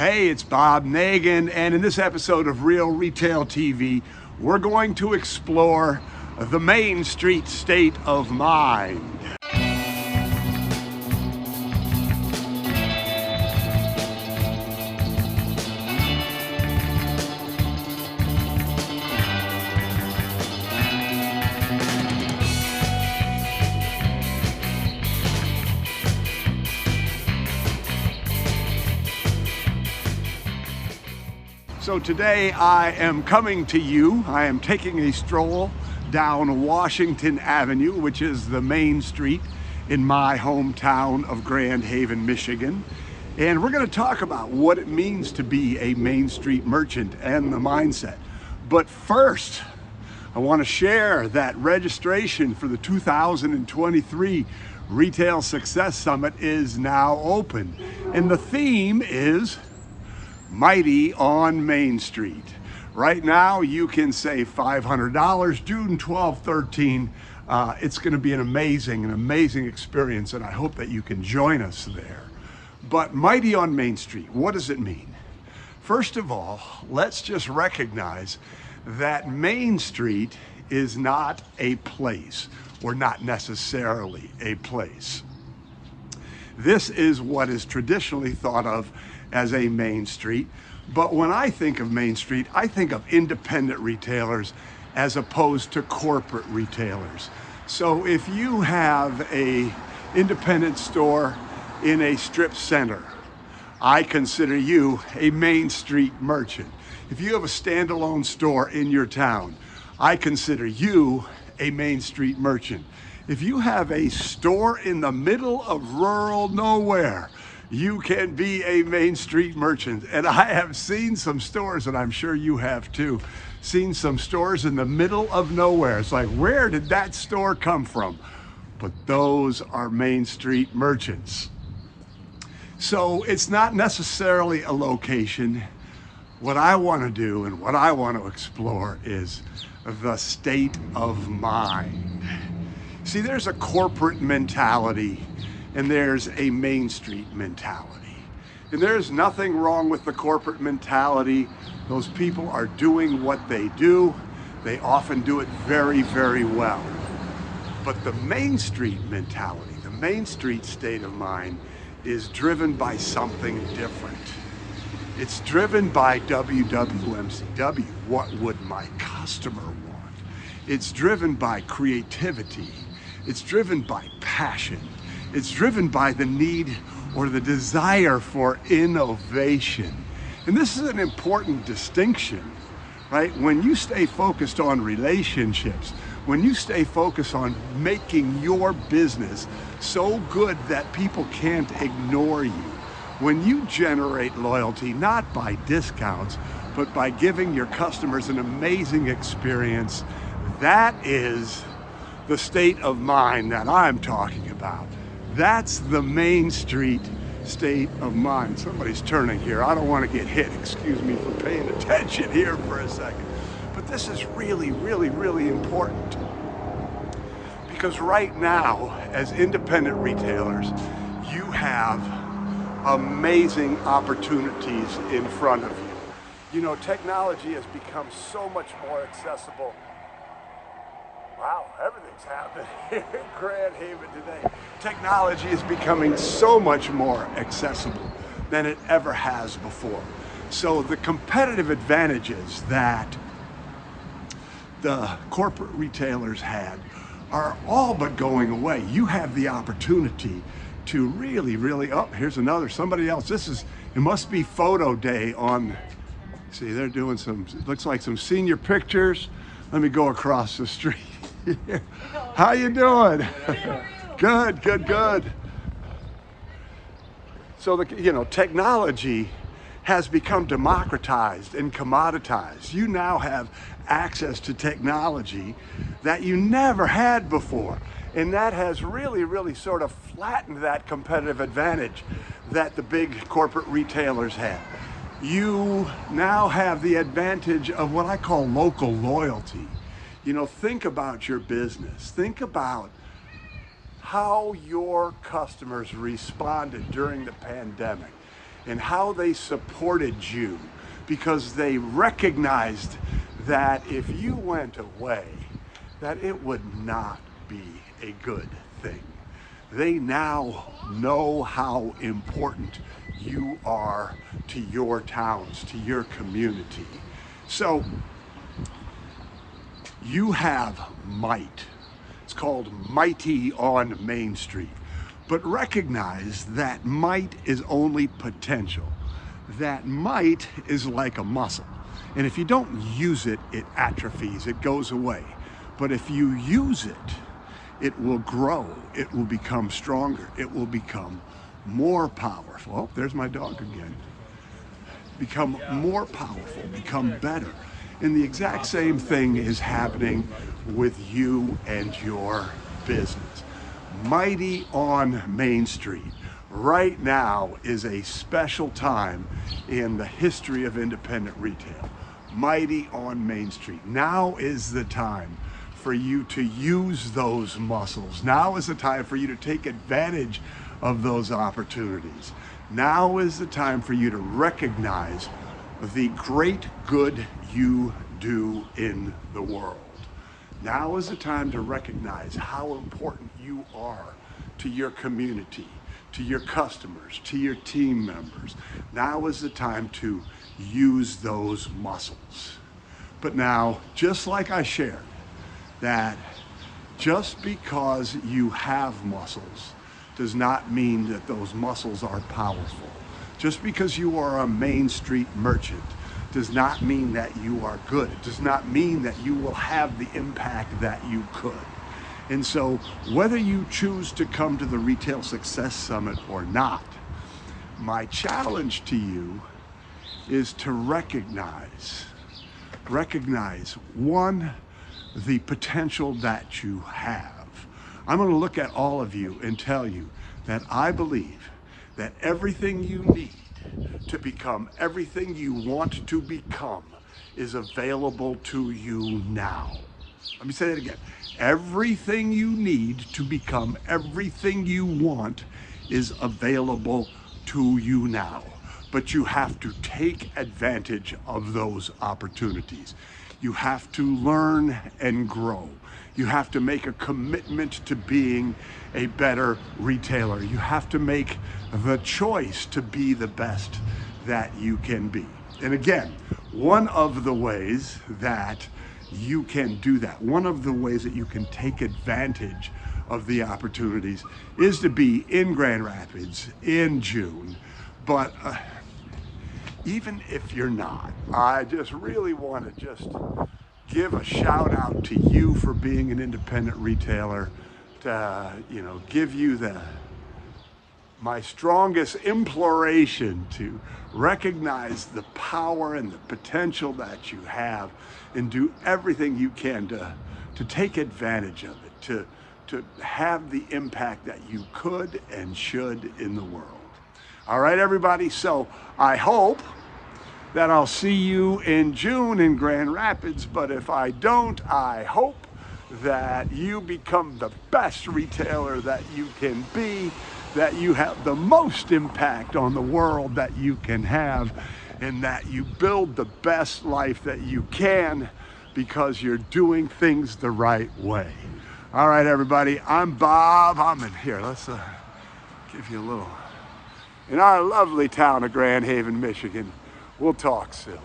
Hey, it's Bob Nagin, and in this episode of Real Retail TV, we're going to explore the Main Street state of mind. So today I am coming to you, I am taking a stroll down Washington Avenue, which is the main street in my hometown of Grand Haven, Michigan. And we're going to talk about what it means to be a Main Street merchant and the mindset. But first, I want to share that registration for the 2023 Retail Success Summit is now open. And the theme is Mighty on Main Street. Right now you can save $500 June 12, 13. It's going to be an amazing experience, and I hope that you can join us there. But Mighty on Main Street, what does it mean? First of all, let's just recognize that Main Street is not a place, or not necessarily a place. This is what is traditionally thought of as a main street. But when I think of Main Street, I think of independent retailers as opposed to corporate retailers. So if you have a independent store in a strip center, I consider you a Main Street merchant. If you have a standalone store in your town, I consider you a Main Street merchant. If you have a store in the middle of rural nowhere, you can be a Main Street merchant. And I have seen some stores, and I'm sure you have too, seen some stores in the middle of nowhere. It's like, where did that store come from? But those are Main Street merchants. So it's not necessarily a location. What I want to do and what I want to explore is the state of mind. See, there's a corporate mentality and there's a Main Street mentality. And there's nothing wrong with the corporate mentality. Those people are doing what they do. They often do it very well. But the Main Street mentality, the Main Street state of mind, is driven by something different. It's driven by WWMCW. What would my customer want? It's driven by creativity. It's driven by passion. It's driven by the need or the desire for innovation. And this is an important distinction, right? When you stay focused on relationships, when you stay focused on making your business so good that people can't ignore you, when you generate loyalty, not by discounts, but by giving your customers an amazing experience, that is the state of mind that I'm talking about. That's the Main Street state of mind. Somebody's turning here. I don't want to get hit. Excuse me for paying attention here for a second. But this is really important. Because right now, as independent retailers, you have amazing opportunities in front of you. You know, technology has become so much more accessible. Wow, everything's happening here in Grand Haven today. Technology is becoming so much more accessible than it ever has before. So the competitive advantages that the corporate retailers had are all but going away. You have the opportunity to really, oh, here's another, somebody else. It must be photo day on, see, they're doing some, it looks like some senior pictures. Let me go across the street. How you doing? Good. So technology has become democratized and commoditized. You now have access to technology that you never had before. And that has really sort of flattened that competitive advantage that the big corporate retailers had. You now have the advantage of what I call local loyalty. You know, think about your business. Think about how your customers responded during the pandemic. and how they supported you, because they recognized that if you went away, that it would not be a good thing. They now know how important you are to your towns, to your community. So you have might. It's called Mighty on Main Street. But recognize that might is only potential. That might is like a muscle. And if you don't use it, it atrophies, it goes away. But if you use it, it will grow, it will become stronger, it will become more powerful. Oh, there's my dog again. Become more powerful, become better. And the exact same thing is happening with you and your business. Mighty on Main Street. Right now is a special time in the history of independent retail. Mighty on Main Street. Now is the time for you to use those muscles. Now is the time for you to take advantage of those opportunities. Now is the time for you to recognize the great good you do in the world. Now is the time to recognize how important you are to your community, to your customers, to your team members. Now is the time to use those muscles. But now, just like I shared, that just because you have muscles does not mean that those muscles are powerful. Just because you are a Main Street merchant does not mean that you are good. It does not mean that you will have the impact that you could. And so whether you choose to come to the Retail Success Summit or not, my challenge to you is to recognize one, the potential that you have. I'm going to look at all of you and tell you that I believe that everything you need to become everything you want to become is available to you now. Let me say that again. Everything you need to become everything you want is available to you now. But you have to take advantage of those opportunities. You have to learn and grow. You have to make a commitment to being a better retailer. You have to make the choice to be the best that you can be. And again, one of the ways that you can do that, one of the ways that you can take advantage of the opportunities is to be in Grand Rapids in June. But even if you're not, I just really want to just give a shout out to you for being an independent retailer, to give you my strongest imploration to recognize the power and the potential that you have and do everything you can to take advantage of it, to have the impact that you could and should in the world. All right, everybody. So I hope that I'll see you in June in Grand Rapids, but if I don't, I hope that you become the best retailer that you can be, that you have the most impact on the world that you can have, and that you build the best life that you can because you're doing things the right way. All right, everybody, I'm Bob. I'm in here. Let's give you a little, in our lovely town of Grand Haven, Michigan. We'll talk soon.